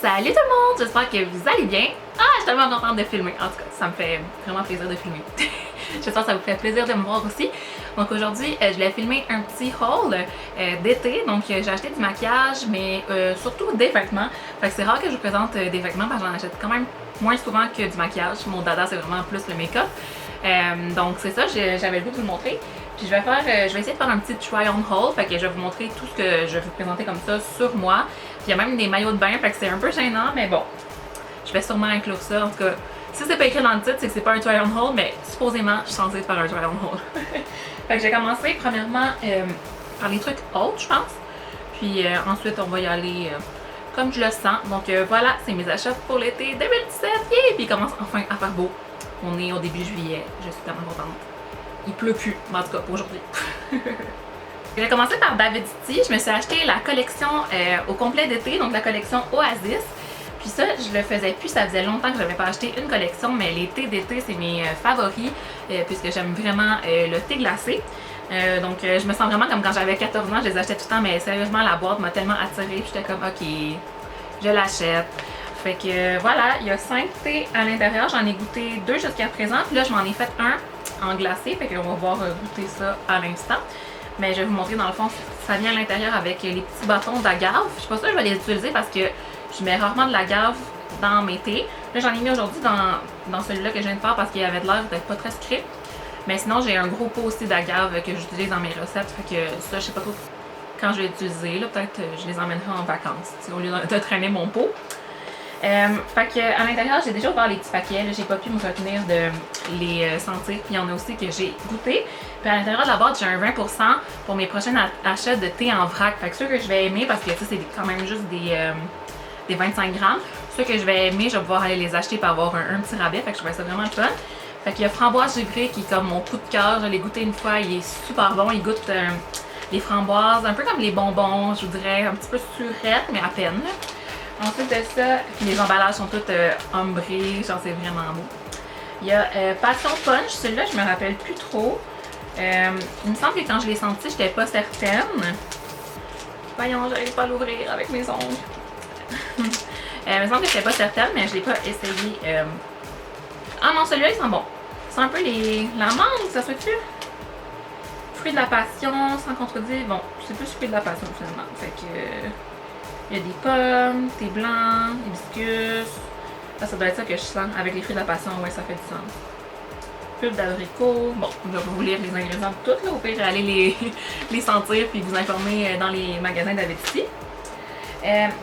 Salut tout le monde, j'espère que vous allez bien. Ah, je suis tellement contente de filmer. En tout cas, ça me fait vraiment plaisir de filmer. J'espère que ça vous fait plaisir de me voir aussi. Donc aujourd'hui, je vais filmer un petit haul d'été. Donc j'ai acheté du maquillage, mais surtout des vêtements. Fait que c'est rare que je vous présente des vêtements parce que j'en achète quand même moins souvent que du maquillage. Mon dada, c'est vraiment plus le make-up. Donc c'est ça, j'avais le goût de vous le montrer. Puis je vais essayer de faire un petit try-on haul, fait que je vais vous montrer tout ce que je vais vous présenter comme ça sur moi. Puis il y a même des maillots de bain, fait que c'est un peu gênant, mais bon, je vais sûrement inclure ça. En tout cas, si c'est pas écrit dans le titre, c'est que c'est pas un try-on haul, mais supposément, je suis censée faire un try-on haul. Fait que j'ai commencé premièrement par les trucs hauts, je pense. Puis ensuite, on va y aller comme je le sens. Donc voilà, c'est mes achats pour l'été 2017. Yeah! Puis il commence enfin à faire beau. On est au début juillet, je suis tellement contente. Il pleut plus, en tout cas pour aujourd'hui. Je vais commencer par David City. Je me suis acheté la collection au complet d'été, donc la collection Oasis. Puis ça, je le faisais plus, ça faisait longtemps que je n'avais pas acheté une collection, mais les thés d'été, c'est mes favoris, puisque j'aime vraiment le thé glacé. Donc je me sens vraiment comme quand j'avais 14 ans, je les achetais tout le temps, mais sérieusement, la boîte m'a tellement attirée, puis j'étais comme, ok, je l'achète. Fait que voilà, il y a 5 thés à l'intérieur, j'en ai goûté 2 jusqu'à présent, puis là je m'en ai fait un en glacé, fait qu'on va voir goûter ça à l'instant. Mais je vais vous montrer dans le fond, ça vient à l'intérieur avec les petits bâtons d'agave. Je suis pas sûre que je vais les utiliser parce que je mets rarement de l'agave dans mes thés. Là j'en ai mis aujourd'hui dans celui-là que je viens de faire parce qu'il avait de l'air d'être pas très sucré. Mais sinon j'ai un gros pot aussi d'agave que j'utilise dans mes recettes, fait que ça je sais pas trop quand je vais l'utiliser. Là peut-être je les emmènerai en vacances au lieu de traîner mon pot. Fait que à l'intérieur, j'ai déjà ouvert les petits paquets. J'ai pas pu me retenir de les sentir. Puis il y en a aussi que j'ai goûté. Puis à l'intérieur de la boîte, j'ai un 20% pour mes prochains achats de thé en vrac. Fait que ceux que je vais aimer, parce que c'est quand même juste des 25 grammes. Ceux que je vais aimer, je vais pouvoir aller les acheter pour avoir un petit rabais. Fait que je trouvais ça vraiment le fun. Fait qu'il y a framboise givrée qui est comme mon coup de cœur. Je l'ai goûté une fois, il est super bon. Il goûte les framboises, un peu comme les bonbons, je vous dirais, un petit peu surette, mais à peine. Ensuite de ça, les emballages sont tous ombrés, genre c'est vraiment beau. Il y a Passion Punch, celui-là je me rappelle plus trop. Il me semble que quand je l'ai senti, j'étais pas certaine. Voyons, j'arrive pas à l'ouvrir avec mes ongles. Il me semble que j'étais pas certaine, mais je l'ai pas essayé. Ah non, celui-là il sent bon. C'est un peu la mangue, ça se fait-tu? Fruit de la passion, sans contredire. Bon, c'est plus fruit de la passion finalement. Fait que... il y a des pommes, thé blanc, hibiscus. Ça doit être ça que je sens avec les fruits de la passion, ouais, ça fait du sens. Pulpe d'abricot. Bon, je vais vous lire les ingrédients de toutes, là. Au pire, allez les sentir puis vous informer dans les magasins David City.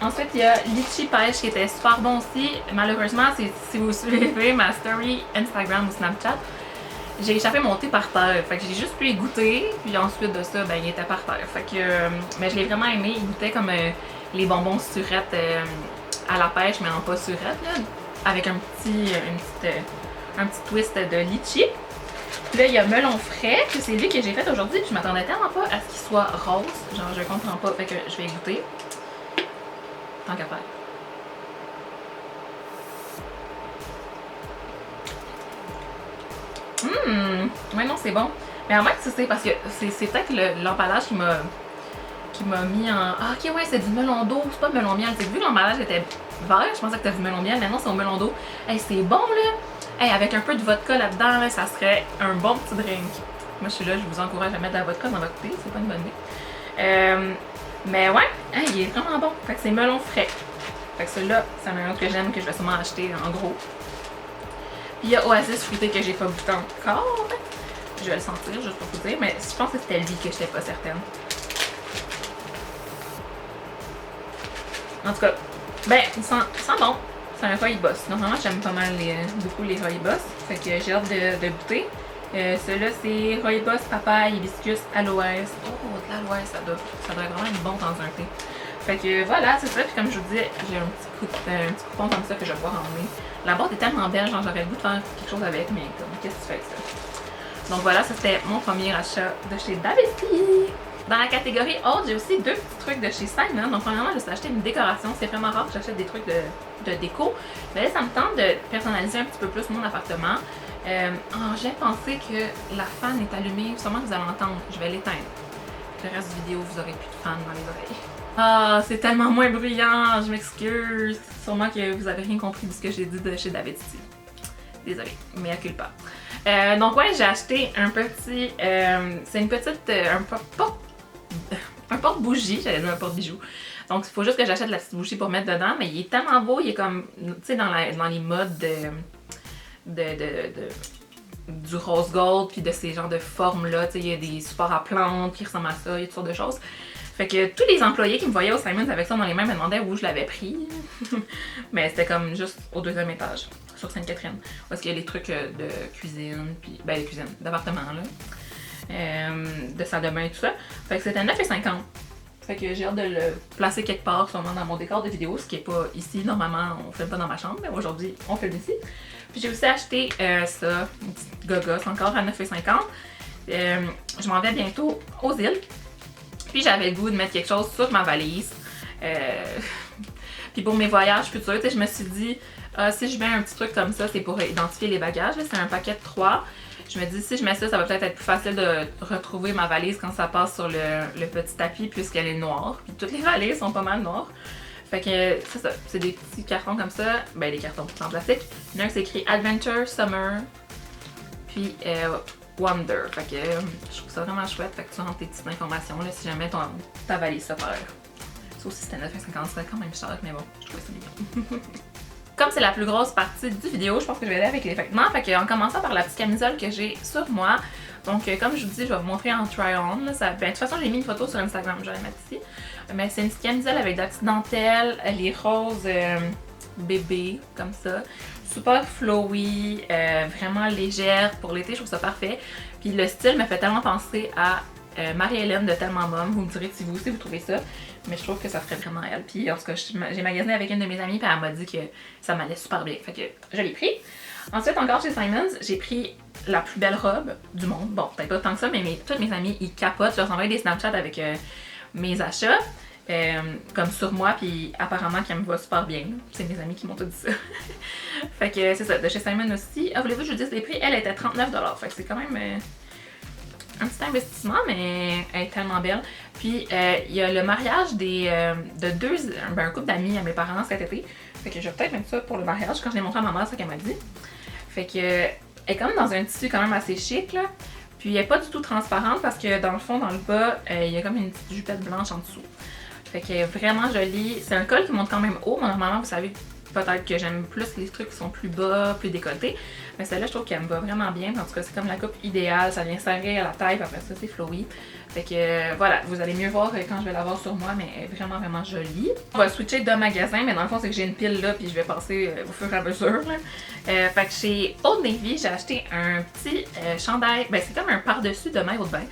Ensuite, il y a Litchi Pêche qui était super bon aussi. Malheureusement, si vous suivez ma story Instagram ou Snapchat, j'ai échappé mon thé par terre. Fait que j'ai juste pu les goûter. Puis ensuite de ça, ben, il était par terre. Fait que, mais je l'ai vraiment aimé. Il goûtait comme les bonbons surettes à la pêche, mais en pas surette, là, avec un petit twist de litchi. Puis là, il y a melon frais, que c'est lui que j'ai fait aujourd'hui, puis je m'attendais tellement pas à ce qu'il soit rose. Genre, je comprends pas, fait que je vais goûter. Tant qu'à faire. Ouais, non, c'est bon. Mais en fait, c'est parce que c'est peut-être l'emballage qui m'a mis en... Ah, ok, ouais, c'est du melon d'eau, c'est pas de melon miel. Vu que l'emballage était vert, je pensais que c'était du melon miel, mais non, c'est au melon d'eau. Hey, c'est bon, là! Hey, avec un peu de vodka là-dedans, là, ça serait un bon petit drink. Moi, je suis là, je vous encourage à mettre de la vodka dans votre thé, c'est pas une bonne idée. Mais ouais, hey, il est vraiment bon. Fait que c'est melon frais. Fait que celui-là, c'est un autre que j'aime, que je vais sûrement acheter en gros. Puis il y a Oasis fruité que j'ai pas goûté encore. Je vais le sentir, juste pour vous dire, mais je pense que c'était lui que j'étais pas certaine. En tout cas, ben, il sent bon. C'est un rooibos. Normalement, j'aime pas mal beaucoup les rooibos. Fait que j'ai hâte de goûter. Celui-là, c'est rooibos, papaye, hibiscus, aloès. Oh, de l'aloès, ça doit vraiment être bon dans un thé. Fait que voilà, c'est ça. Puis comme je vous dis, j'ai un petit coupon comme ça que je vais pouvoir emmener. La boîte est tellement belle, genre j'aurais le goût de faire quelque chose avec, mais comme, qu'est-ce que tu fais avec ça? Donc voilà, ça c'était mon premier achat de chez David City. Dans la catégorie haute, j'ai aussi 2 petits trucs de chez Simon. Donc premièrement, je me suis acheté une décoration. C'est vraiment rare que j'achète des trucs de déco. Mais là, ça me tente de personnaliser un petit peu plus mon appartement. J'ai pensé que la fan est allumée. Sûrement que vous allez entendre. Je vais l'éteindre. Le reste du vidéo, vous aurez plus de fan dans les oreilles. Ah, c'est tellement moins bruyant, je m'excuse. Sûrement que vous avez rien compris de ce que j'ai dit de chez David City. Désolée, mais à culpa. Donc ouais, j'ai acheté un petit... c'est une petite... un porte-bougie, j'allais dire un porte-bijou. Donc il faut juste que j'achète la petite bougie pour mettre dedans, mais il est tellement beau, il est comme, tu sais, dans les modes du rose gold, puis de ces genres de formes-là, tu sais, il y a des supports à plantes qui ressemblent à ça, il y a toutes sortes de choses. Fait que tous les employés qui me voyaient au Simons avec ça dans les mains me demandaient où je l'avais pris. Mais c'était comme juste au 2e étage, sur Sainte-Catherine. Parce qu'il y a les trucs de cuisine, puis ben de cuisine, d'appartement là. De salle de bain et tout ça. Fait que c'était 9,50. Fait que j'ai hâte de le placer quelque part, sûrement dans mon décor de vidéo, ce qui est pas ici. Normalement, on filme pas dans ma chambre, mais aujourd'hui, on filme ici. Puis j'ai aussi acheté ça, une petite gogosse, encore à 9,50. Je m'en vais bientôt aux îles. Puis j'avais le goût de mettre quelque chose sur ma valise. Puis pour mes voyages futurs, je me suis dit, si je mets un petit truc comme ça, c'est pour identifier les bagages. C'est un paquet de 3. Je me dis, si je mets ça, ça va peut-être être plus facile de retrouver ma valise quand ça passe sur le petit tapis, puisqu'elle est noire. Puis toutes les valises sont pas mal noires. Fait que c'est ça, c'est des petits cartons comme ça. Ben des cartons en plastique. Il y en a un qui s'écrit Adventure, Summer, puis Wonder. Fait que je trouve ça vraiment chouette. Fait que tu rentres tes petites informations là, si jamais ta valise se perd. Ça aussi c'était 9,50$, c'était quand même cher, mais bon, je trouvais ça mignon. Comme c'est la plus grosse partie du vidéo, je pense que je vais aller avec les vêtements. Fait que, en commençant par la petite camisole que j'ai sur moi. Donc comme je vous dis, je vais vous montrer en try-on. Ben, de toute façon, j'ai mis une photo sur Instagram, je vais la mettre ici. Mais c'est une petite camisole avec de la petite dentelle, elle est rose bébé, comme ça. Super flowy, vraiment légère pour l'été, je trouve ça parfait. Puis le style me fait tellement penser à Marie-Hélène de Tellement Mom. Vous me direz si vous aussi vous trouvez ça. Mais je trouve que ça ferait vraiment elle. Puis en tout cas, j'ai magasiné avec une de mes amies, puis elle m'a dit que ça m'allait super bien. Fait que je l'ai pris. Ensuite, encore chez Simons, j'ai pris la plus belle robe du monde. Bon, peut-être pas tant que ça, mais toutes mes amies, ils capotent. Je leur envoie des Snapchats avec mes achats. Comme sur moi, puis apparemment qu'elle me va super bien. C'est mes amis qui m'ont tout dit ça. Fait que c'est ça, de chez Simon aussi. Ah, voulez-vous que je vous dise les prix? Elle était 39$. Fait que c'est quand même un petit investissement, mais elle est tellement belle. Puis il y a le mariage un couple d'amis à mes parents cet été. Fait que je vais peut-être mettre ça pour le mariage. Quand je l'ai montré à ma mère, c'est ça qu'elle m'a dit. Fait que elle est comme dans un tissu quand même assez chic là. Puis elle est pas du tout transparente parce que dans le fond, dans le bas, il y a comme une petite jupette blanche en dessous. Fait qu'elle est vraiment jolie. C'est un col qui monte quand même haut. Mais normalement, vous savez peut-être que j'aime plus les trucs qui sont plus bas, plus décolletés. Mais celle-là, je trouve qu'elle me va vraiment bien. En tout cas, c'est comme la coupe idéale. Ça vient serrer à la taille. Puis après ça, c'est flowy. Fait que voilà, vous allez mieux voir quand je vais l'avoir sur moi. Mais elle est vraiment, vraiment jolie. On va switcher de magasin. Mais dans le fond, c'est que j'ai une pile là. Puis je vais passer au fur et à mesure. Fait que chez Old Navy, j'ai acheté un petit chandail. Ben, c'est comme un par-dessus de maillot de bain.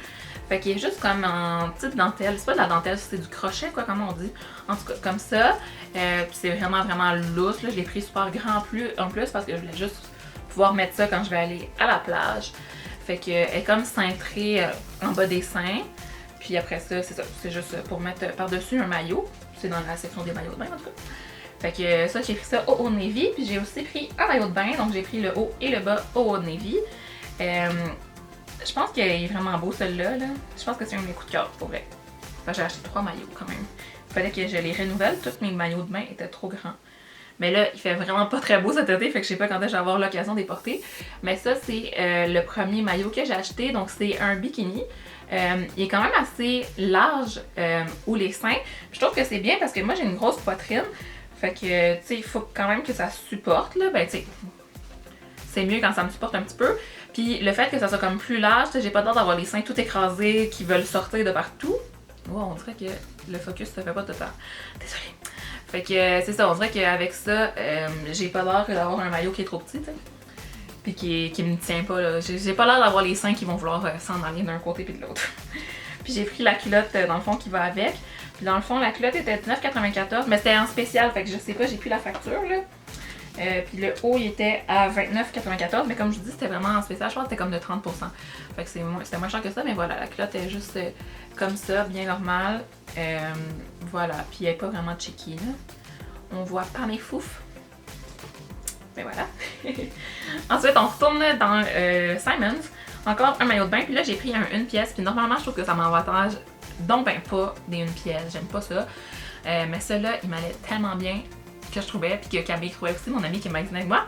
Fait qu'il est juste comme en petite dentelle. C'est pas de la dentelle, c'est du crochet, quoi, comme on dit. En tout cas, comme ça. Puis c'est vraiment, vraiment lousse. Là. Je l'ai pris super grand en plus parce que je voulais juste pouvoir mettre ça quand je vais aller à la plage. Fait qu'elle est comme cintrée en bas des seins. Puis après ça, c'est ça. C'est juste pour mettre par-dessus un maillot. C'est dans la section des maillots de bain, en tout cas. Fait que ça, j'ai pris ça au Old Navy. Puis j'ai aussi pris un maillot de bain. Donc j'ai pris le haut et le bas au Old Navy. Je pense qu'il est vraiment beau celui-là. Là. Je pense que c'est un de mes coups de cœur pour vrai. Enfin, j'ai acheté 3 maillots quand même. Il fallait que je les renouvelle. Tous mes maillots de bain étaient trop grands. Mais là, il fait vraiment pas très beau cet été, fait que je sais pas quand je vais avoir l'occasion de les porter. Mais ça, c'est le premier maillot que j'ai acheté. Donc c'est un bikini. Il est quand même assez large où les seins. Je trouve que c'est bien parce que moi j'ai une grosse poitrine. Fait que, tu sais, il faut quand même que ça supporte, là. Ben, tu sais, c'est mieux quand ça me supporte un petit peu. Puis le fait que ça soit comme plus large, j'ai pas peur d'avoir les seins tout écrasés qui veulent sortir de partout. Wow, on dirait que le focus se fait pas tout le temps. Désolée. Fait que c'est ça, on dirait qu'avec ça, j'ai pas l'air d'avoir un maillot qui est trop petit, tu sais. Puis qui me tient pas, là. J'ai pas l'air d'avoir les seins qui vont vouloir s'en aller d'un côté puis de l'autre. Puis j'ai pris la culotte dans le fond qui va avec. Puis dans le fond, la culotte était 19,94$, mais c'était en spécial, fait que je sais pas, j'ai plus la facture, là. Puis le haut il était à 29,94$, mais comme je vous dis, c'était vraiment en spécial, je pense que c'était comme de 30%. Fait que c'était moins cher que ça, mais voilà, la culotte est juste comme ça, bien normale. Voilà, puis elle est pas vraiment checky, là. On voit pas mes fouf. Mais voilà. Ensuite, on retourne dans Simons. Encore un maillot de bain, puis là j'ai pris un 1 pièce, puis normalement je trouve que ça m'avantage donc ben pas des 1 pièce, j'aime pas ça. Mais celui-là, il m'allait tellement bien que je trouvais, puis que Camille trouvait aussi, mon ami qui est magasinée avec moi.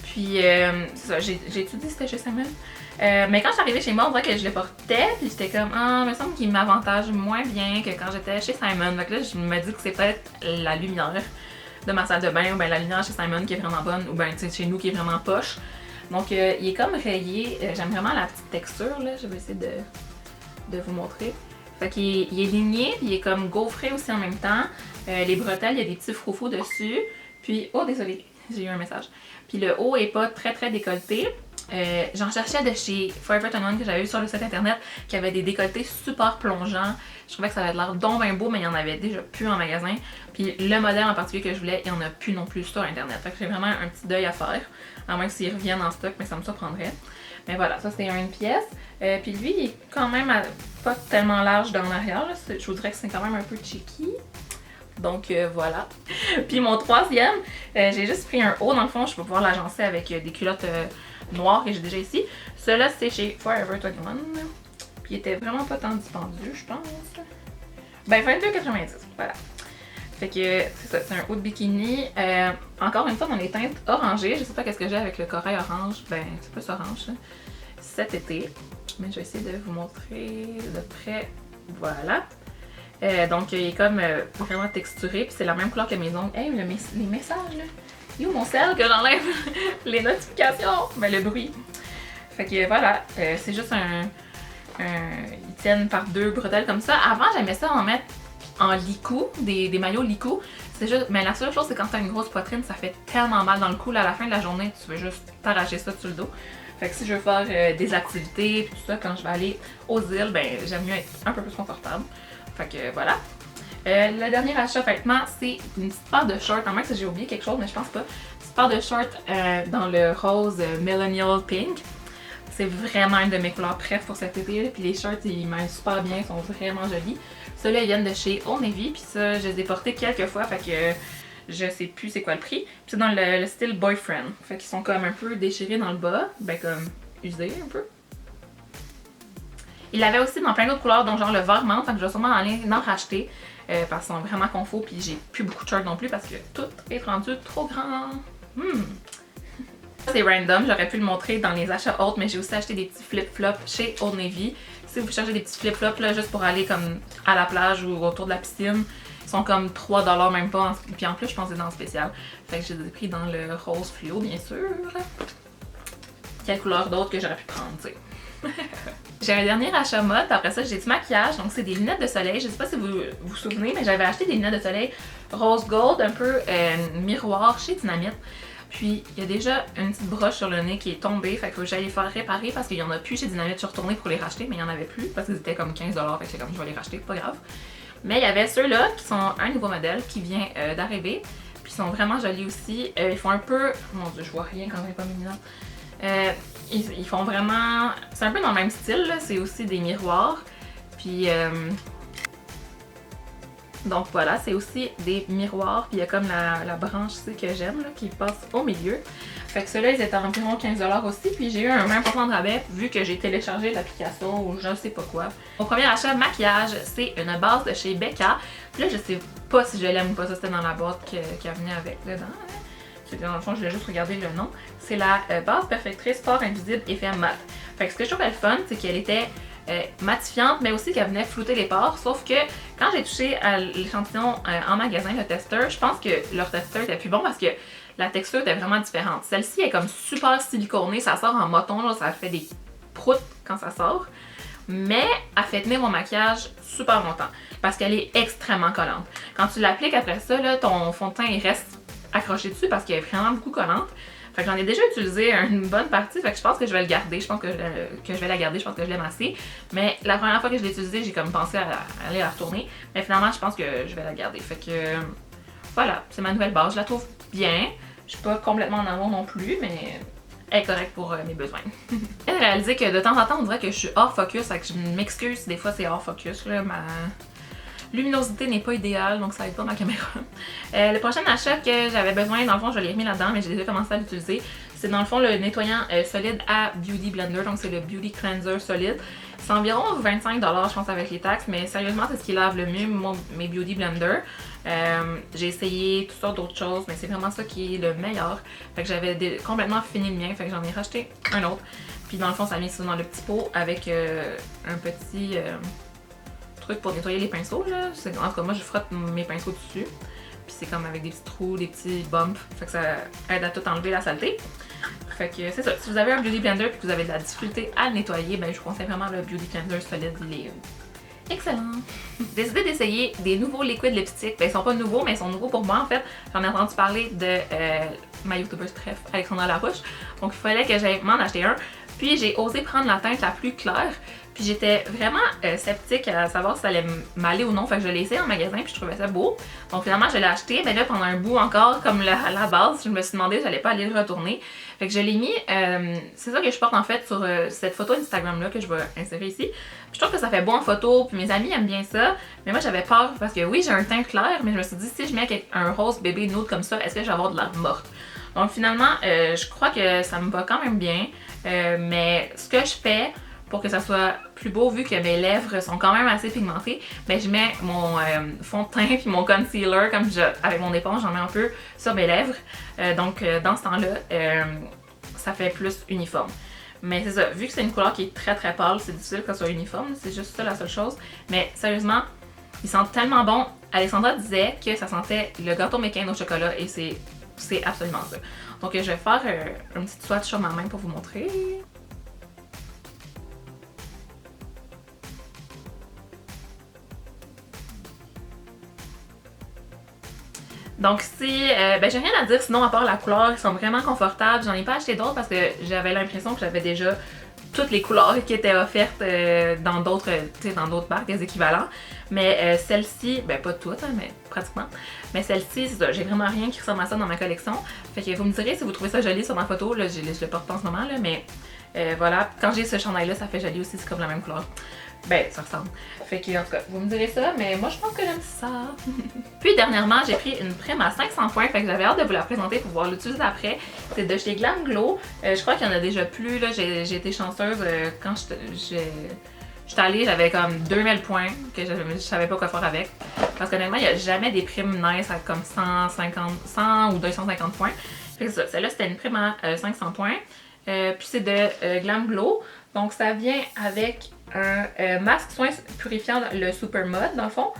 Puis, c'est ça, j'ai étudié c'était chez Simon. Mais quand je suis arrivée chez moi, on dirait que je le portais, puis j'étais comme, ah, il me semble qu'il m'avantage moins bien que quand j'étais chez Simon. Donc là, je me dis que c'est peut-être la lumière de ma salle de bain, ou bien la lumière chez Simon qui est vraiment bonne, ou bien chez nous qui est vraiment poche. Donc, il est comme rayé. J'aime vraiment la petite texture, là. Je vais essayer de vous montrer. Fait qu'il est ligné, puis il est comme gaufré aussi en même temps. Les bretelles, il y a des petits froufrous dessus. Puis, oh, désolé, j'ai eu un message. Puis le haut est pas très décolleté. J'en cherchais de chez Forever 21 que j'avais vu sur le site internet qui avait des décolletés super plongeants. Je trouvais que ça avait l'air donc bien beau, mais il y en avait déjà plus en magasin. Puis le modèle en particulier que je voulais, il y en a plus non plus sur internet. Fait que j'ai vraiment un petit deuil à faire. À moins que s'ils reviennent en stock, mais ça me surprendrait. Mais voilà, ça c'était une pièce. Puis lui, il est quand même pas tellement large dans l'arrière. Je vous dirais que c'est quand même un peu cheeky. Donc voilà. Puis mon troisième, j'ai juste pris un haut dans le fond. Je peux pouvoir l'agencer avec des culottes noires que j'ai déjà ici. Celui-là, c'est chez Forever 21. Puis il était vraiment pas tant dispendieux, je pense. Ben 22,90. Voilà. Fait que c'est ça, c'est un haut de bikini. Encore une fois dans les teintes orangées. Je sais pas qu'est-ce que j'ai avec le corail orange. Ben c'est plus orange ça. Cet été. Mais je vais essayer de vous montrer de près. Voilà. Donc il est comme vraiment texturé. Puis c'est la même couleur que mes ongles. Hey, les messages là. Il est où mon sel que j'enlève les notifications? Ben le bruit. Fait que voilà. C'est juste ils tiennent par deux bretelles comme ça. Avant j'aimais ça en mettre en licou, des maillots licou. C'est juste, mais la seule chose c'est quand t'as une grosse poitrine, ça fait tellement mal dans le cou. Là, à la fin de la journée, tu veux juste t'arracher ça sur le dos. Fait que si je veux faire des activités puis tout ça, quand je vais aller aux îles, ben j'aime mieux être un peu plus confortable. Fait que voilà. Le dernier achat vêtements, c'est une petite paire de shorts. En moins que j'ai oublié quelque chose, mais je pense pas. Une petite paire de shorts dans le rose Millennial Pink. C'est vraiment une de mes couleurs préférées pour cet été. Puis les shorts, ils m'aiment super bien, ils sont vraiment jolis. Ceux-là, ils viennent de chez Old Navy. Puis ça, je les ai portés quelques fois. Fait que je sais plus c'est quoi le prix. Puis c'est dans le style boyfriend. Fait qu'ils sont comme un peu déchirés dans le bas. Ben comme usés un peu. Il l'avait aussi dans plein d'autres couleurs, dont genre le vert menthe. Fait que je vais sûrement aller en racheter. Parce qu'ils sont vraiment confos. Puis j'ai plus beaucoup de shorts non plus parce que tout est rendu trop grand. C'est random, j'aurais pu le montrer dans les achats autres, mais j'ai aussi acheté des petits flip-flops chez Old Navy. Si vous cherchez des petits flip-flops là, juste pour aller comme à la plage ou autour de la piscine, ils sont comme 3$ même pas. Puis en plus, je pense que c'est dans le spécial. Fait que je les ai pris dans le rose fluo, bien sûr. Quelle couleur d'autre que j'aurais pu prendre, tu sais. J'ai un dernier achat mode, après ça j'ai du maquillage, donc c'est des lunettes de soleil. Je sais pas si vous vous souvenez, mais j'avais acheté des lunettes de soleil rose gold, un peu miroir chez Dynamite. Puis il y a déjà une petite broche sur le nez qui est tombée, fait que faut que j'aille les faire réparer parce qu'il y en a plus chez Dynamite. Je suis retournée pour les racheter, mais il y en avait plus parce qu'ils étaient comme 15$, fait que c'est comme je vais les racheter, pas grave. Mais il y avait ceux-là qui sont un nouveau modèle qui vient d'arriver, puis ils sont vraiment jolis aussi. Ils font un peu, mon dieu, je vois rien quand j'ai pas mes lunettes. Ils font vraiment, c'est un peu dans le même style, c'est aussi des miroirs. Puis donc voilà, c'est aussi des miroirs, puis il y a comme la branche ici que j'aime qui passe au milieu. Fait que ceux-là, ils étaient environ 15$ aussi, puis j'ai eu un 20% de rabais vu que j'ai téléchargé l'application ou je ne sais pas quoi. Mon premier achat maquillage, c'est une base de chez Becca. Puis là, je sais pas si je l'aime ou pas, ça c'était dans la boîte qui venait avec dedans. Dans le fond, je vais juste regarder le nom. C'est la base perfectrice Pores Invisible Effet Mat. Fait que ce que je trouvais le fun, c'est qu'elle était matifiante, mais aussi qu'elle venait flouter les pores. Sauf que quand j'ai touché à l'échantillon en magasin, le testeur, je pense que leur testeur était plus bon parce que la texture était vraiment différente. Celle-ci est comme super siliconée, ça sort en moton, là, ça fait des proutes quand ça sort. Mais elle fait tenir mon maquillage super longtemps parce qu'elle est extrêmement collante. Quand tu l'appliques après ça, là, ton fond de teint il reste accroché dessus parce qu'elle est vraiment beaucoup collante. Fait que j'en ai déjà utilisé une bonne partie, fait que je pense que je vais le garder. Je pense que je vais la garder, je pense que je l'aime assez. Mais la première fois que je l'ai utilisé, j'ai comme pensé à aller la retourner. Mais finalement, je pense que je vais la garder. Fait que voilà, c'est ma nouvelle base. Je la trouve bien. Je suis pas complètement en amour non plus, mais elle est correcte pour mes besoins. J'ai réalisé que de temps en temps, on dirait que je suis hors focus, fait que je m'excuse si des fois c'est hors focus. Là, ma luminosité n'est pas idéale, donc ça aide pas ma caméra. Le prochain achat que j'avais besoin, dans le fond, je l'ai remis là-dedans, mais j'ai déjà commencé à l'utiliser. C'est dans le fond le nettoyant solide à Beauty Blender, donc c'est le Beauty Cleanser solide. C'est environ 25$ je pense avec les taxes, mais sérieusement c'est ce qui lave le mieux mes Beauty Blender. J'ai essayé toutes sortes d'autres choses, mais c'est vraiment ça qui est le meilleur. Fait que j'avais complètement fini le mien, fait que j'en ai racheté un autre. Puis dans le fond ça vient dans le petit pot avec un petit truc pour nettoyer les pinceaux là. En tout cas moi je frotte mes pinceaux dessus. Puis c'est comme avec des petits trous, des petits bumps, fait que ça aide à tout enlever la saleté. Fait que c'est ça, si vous avez un Beauty Blender et que vous avez de la difficulté à le nettoyer, ben je vous conseille vraiment le Beauty Blender solide, il est excellent. J'ai décidé d'essayer des nouveaux liquides lipstick, ben ils sont pas nouveaux, mais ils sont nouveaux pour moi en fait. J'en ai entendu parler de ma youtubeuse préf, Alexandra Larouche, donc il fallait que j'aille m'en acheter un. Puis j'ai osé prendre la teinte la plus claire. Puis j'étais vraiment sceptique à savoir si ça allait m'aller ou non. Fait que je l'ai essayé en magasin puis je trouvais ça beau. Donc finalement je l'ai acheté. Mais là pendant un bout encore, comme à la base, je me suis demandé si j'allais pas aller le retourner. Fait que je l'ai mis, c'est ça que je porte en fait sur cette photo Instagram là que je vais insérer ici. Puis je trouve que ça fait beau en photo, puis mes amis aiment bien ça. Mais moi j'avais peur parce que oui j'ai un teint clair, mais je me suis dit si je mets un rose bébé nude comme ça, est-ce que je vais avoir de l'air morte? Donc finalement je crois que ça me va quand même bien. Mais ce que je fais pour que ça soit plus beau, vu que mes lèvres sont quand même assez pigmentées, ben je mets mon fond de teint puis mon concealer, comme avec mon éponge, j'en mets un peu sur mes lèvres. Donc dans ce temps-là, ça fait plus uniforme. Mais c'est ça, vu que c'est une couleur qui est très très pâle, c'est difficile que ça soit uniforme, c'est juste ça la seule chose. Mais sérieusement, ils sentent tellement bon. Alexandra disait que ça sentait le gâteau McCain au chocolat et c'est absolument ça. Donc je vais faire un petit swatch sur ma main pour vous montrer. Donc si, ben j'ai rien à dire sinon à part la couleur, ils sont vraiment confortables. J'en ai pas acheté d'autres parce que j'avais l'impression que j'avais déjà toutes les couleurs qui étaient offertes dans d'autres marques, des équivalents. Mais celle-ci, ben pas toutes, hein, mais pratiquement. Mais celle-ci, c'est ça, j'ai vraiment rien qui ressemble à ça dans ma collection. Fait que vous me direz si vous trouvez ça joli sur ma photo, là je le porte en ce moment, là, mais voilà. Quand j'ai ce chandail-là, ça fait joli aussi, c'est comme la même couleur. Ben, ça ressemble. Fait que, en tout cas, vous me direz ça, mais moi, je pense que j'aime ça. Puis, dernièrement, j'ai pris une prime à 500 points, fait que j'avais hâte de vous la présenter pour pouvoir l'utiliser après. C'est de chez Glam Glow. Je crois qu'il y en a déjà plus, là. J'ai été chanceuse quand j'étais allée, j'avais comme 2000 points que je savais pas quoi faire avec. Parce qu'honnêtement, il n'y a jamais des primes nice à comme 100 ou 250 points. Fait que ça, celle-là, c'était une prime à 500 points. Puis, c'est de Glam Glow. Donc, ça vient avec un masque soin purifiant, le Super Mud dans le fond,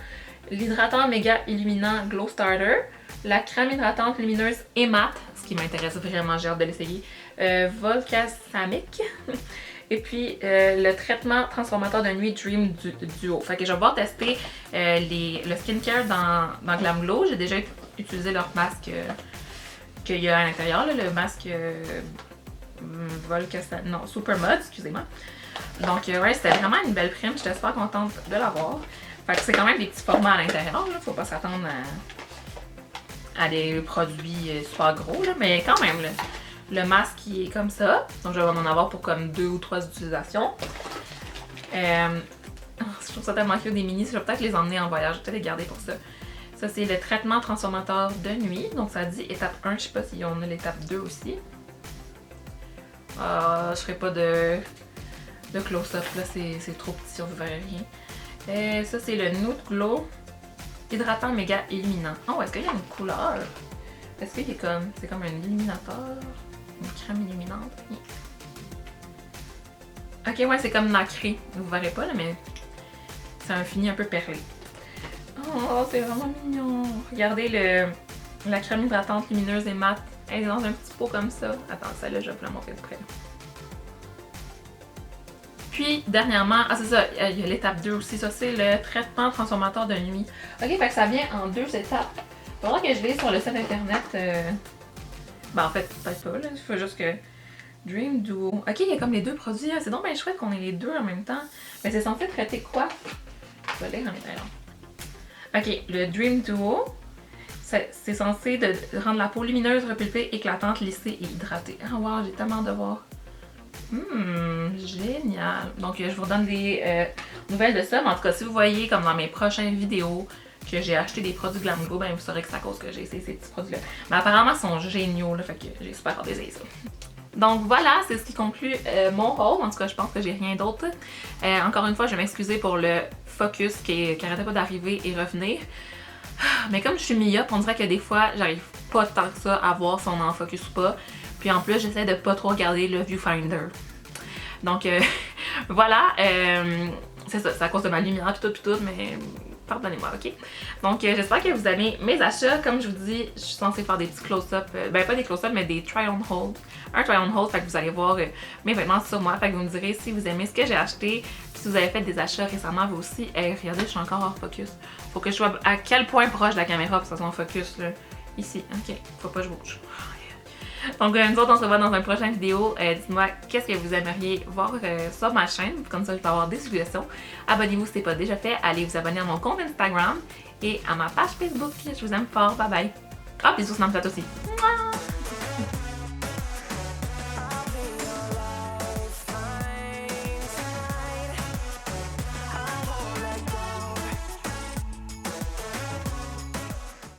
l'hydratant méga illuminant Glow Starter, la crème hydratante lumineuse et mat, ce qui m'intéresse vraiment, j'ai hâte de l'essayer, Volcasamic, et puis le traitement transformateur de nuit Dream Duo. Fait que je vais pouvoir tester le skincare dans Glam Glow. J'ai déjà utilisé leur masque qu'il y a à l'intérieur, le masque Super Mud, excusez-moi. Donc ouais, c'était vraiment une belle prime, j'étais super contente de l'avoir. Fait que c'est quand même des petits formats à l'intérieur, faut pas s'attendre à des produits super gros, là, mais quand même, le masque il est comme ça. Donc je vais en avoir pour comme 2 ou 3 utilisations. Je trouve ça tellement cute des mini, je vais peut-être les emmener en voyage, je vais peut-être les garder pour ça. Ça c'est le traitement transformateur de nuit, donc ça dit étape 1, je sais pas si on a l'étape 2 aussi. Je ferai pas de close-up, là c'est trop petit, on ne verrait rien. Ça c'est le Nude Glow hydratant méga illuminant. Oh, est-ce qu'il y a une couleur? Est-ce qu'il est comme, c'est comme un illuminateur? Une crème illuminante? Ok, ouais, c'est comme nacré. Vous verrez pas là, mais c'est un fini un peu perlé. Oh, c'est vraiment mignon. Regardez la crème hydratante lumineuse et mate. Elle est dans un petit pot comme ça. Attends, celle-là, je vais vous la montrer de près. Puis, dernièrement, c'est ça, il y a l'étape 2 aussi. Ça, c'est le traitement transformateur de nuit. Ok, fait que ça vient en 2 étapes. Il faudra que je lise sur le site internet. Ben, en fait, peut-être pas, là. Il faut juste que. Dream Duo. Ok, il y a comme les deux produits. C'est donc bien chouette qu'on ait les deux en même temps. Mais c'est censé traiter quoi? Je vais lire en italien. Ok, le Dream Duo. C'est censé rendre la peau lumineuse, repulpée, éclatante, lissée et hydratée. Ah, wow, j'ai tellement hâte de voir. Génial! Donc je vous donne des nouvelles de ça, mais en tout cas si vous voyez comme dans mes prochaines vidéos que j'ai acheté des produits Glam Glow, ben vous saurez que c'est à cause que j'ai essayé ces petits produits là. Mais apparemment ils sont géniaux là, fait que j'ai super hâte d'essayer ça. Donc voilà, c'est ce qui conclut mon haul. En tout cas, je pense que j'ai rien d'autre. Encore une fois, je vais m'excuser pour le focus qui arrêtait pas d'arriver et revenir. Mais comme je suis myope, on dirait que des fois, j'arrive pas tant que ça à voir si on est en focus ou pas. Puis en plus, j'essaie de pas trop regarder le viewfinder. Donc voilà, c'est ça, c'est à cause de ma lumière puis tout, mais pardonnez-moi, ok? Donc j'espère que vous aimez mes achats. Comme je vous dis, je suis censée faire des petits close-up, ben pas des close-up, mais des try-on hold. Un try-on hold, fait que vous allez voir mes vêtements sur moi, fait que vous me direz si vous aimez ce que j'ai acheté. Puis si vous avez fait des achats récemment, vous aussi, regardez, je suis encore hors focus. Faut que je sois à quel point proche de la caméra pour que ça soit en focus, là. Ici, ok, faut pas que je bouge. Donc nous autres on se revoit dans une prochaine vidéo. Dites-moi qu'est-ce que vous aimeriez voir sur ma chaîne, comme ça je peux avoir des suggestions. Abonnez-vous si ce n'est pas déjà fait, allez vous abonner à mon compte Instagram et à ma page Facebook. Je vous aime fort, bye bye. Ah, bisous Snapchat aussi. Mouah!